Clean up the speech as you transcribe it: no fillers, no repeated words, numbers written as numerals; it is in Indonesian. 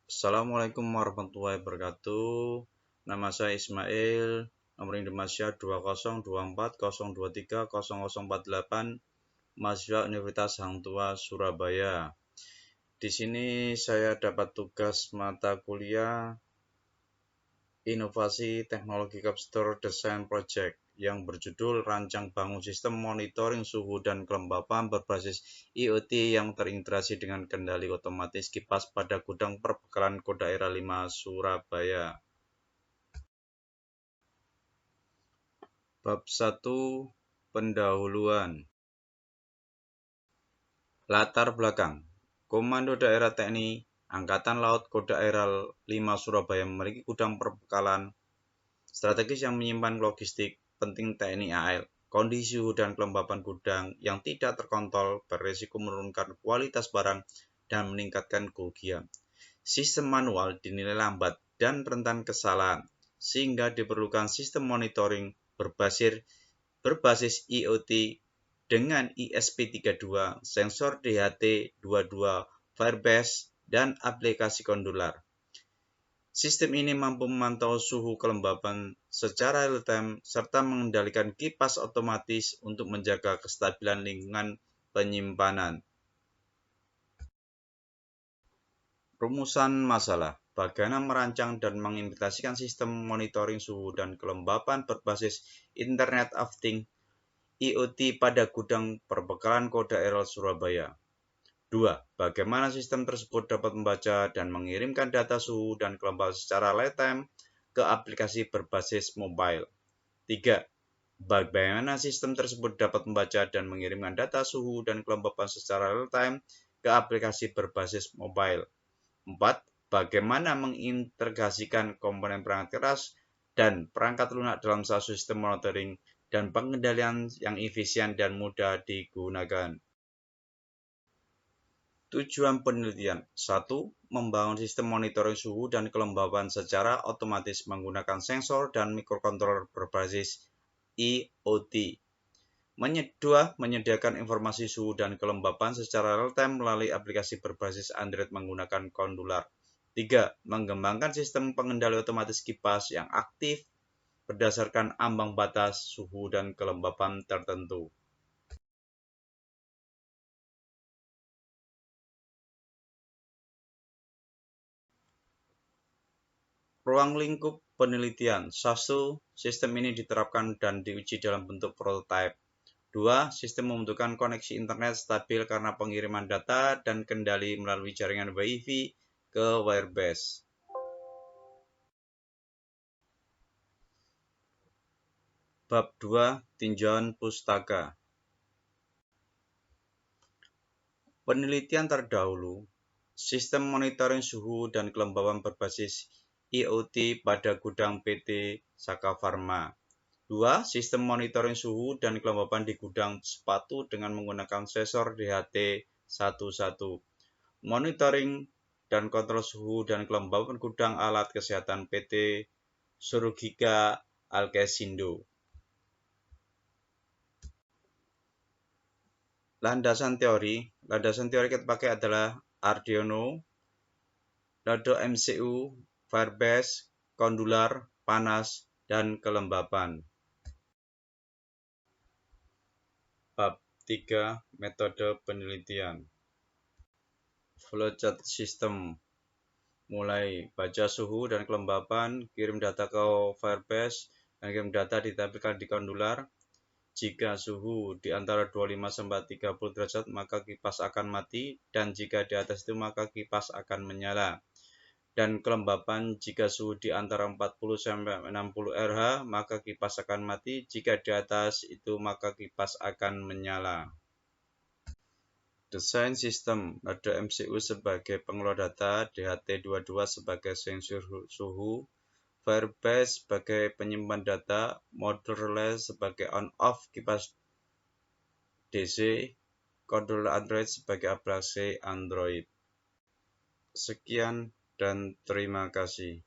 Assalamualaikum warahmatullahi wabarakatuh. Nama saya Ismail, nomor Indonesia 20240230230048, mahasiswa Universitas Hang Tuah Surabaya. Di sini saya dapat tugas mata kuliah Inovasi Teknologi Kapasitor Desain Project yang berjudul Rancang Bangun Sistem Monitoring Suhu dan Kelembapan berbasis IoT yang terintegrasi dengan kendali otomatis kipas pada gudang perbekalan Kodaira 5 Surabaya. Bab 1. Pendahuluan. Latar belakang. Komando Daerah TNI Angkatan Laut Kodaira 5 Surabaya memiliki gudang perbekalan strategis yang menyimpan logistik penting TNI AL. Kondisi suhu dan kelembapan gudang yang tidak terkontrol berisiko menurunkan kualitas barang dan meningkatkan kerugian. Sistem manual dinilai lambat dan rentan kesalahan, sehingga diperlukan sistem monitoring berbasis IoT dengan ESP32, sensor DHT22, Firebase, dan aplikasi kondular. Sistem ini mampu memantau suhu kelembapan secara real-time serta mengendalikan kipas otomatis untuk menjaga kestabilan lingkungan penyimpanan. Rumusan masalah. Bagaimana merancang dan mengimplementasikan sistem monitoring suhu dan kelembapan berbasis Internet of Things IoT pada gudang perbekalan Kodaira Surabaya. 2. Bagaimana sistem tersebut dapat membaca dan mengirimkan data suhu dan kelembapan secara real-time ke aplikasi berbasis mobile. 3. Bagaimana sistem tersebut dapat membaca dan mengirimkan data suhu dan kelembapan secara real-time ke aplikasi berbasis mobile. 4. Bagaimana mengintegrasikan komponen perangkat keras dan perangkat lunak dalam satu sistem monitoring dan pengendalian yang efisien dan mudah digunakan. Tujuan penelitian. 1. Membangun sistem monitoring suhu dan kelembapan secara otomatis menggunakan sensor dan mikrokontroler berbasis IoT. 2. Menyediakan informasi suhu dan kelembapan secara real-time melalui aplikasi berbasis Android menggunakan kondular. 3. Mengembangkan sistem pengendali otomatis kipas yang aktif berdasarkan ambang batas suhu dan kelembapan tertentu. Ruang lingkup penelitian. 1. Sistem ini diterapkan dan diuji dalam bentuk prototipe. 2. Sistem membutuhkan koneksi internet stabil karena pengiriman data dan kendali melalui jaringan Wi-Fi ke Firebase. Bab 2. Tinjauan pustaka. Penelitian terdahulu. Sistem monitoring suhu dan kelembapan berbasis IoT pada gudang PT Saka Pharma. 2. Sistem monitoring suhu dan kelembapan di gudang sepatu dengan menggunakan sensor DHT11. Monitoring dan kontrol suhu dan kelembapan gudang alat kesehatan PT Surgica Alkesindo. Landasan teori kita pakai adalah Arduino, Nodo MCU, Firebase, kondular, panas, dan kelembapan. Bab 3. Metode penelitian. Flowchart system. Mulai baca suhu dan kelembapan, kirim data ke Firebase, dan kirim data ditampilkan di kondular. Jika suhu di antara 25-30 derajat, maka kipas akan mati, dan jika di atas itu, maka kipas akan menyala. Dan kelembapan, jika suhu di antara 40-60 Rh, maka kipas akan mati, jika di atas itu, maka kipas akan menyala. Desain sistem. Nodo MCU sebagai pengelola data, DHT22 sebagai sensor suhu, Firebase sebagai penyimpan data, modul relay sebagai on-off kipas DC, kondular Android sebagai aplikasi Android. Sekian dan terima kasih.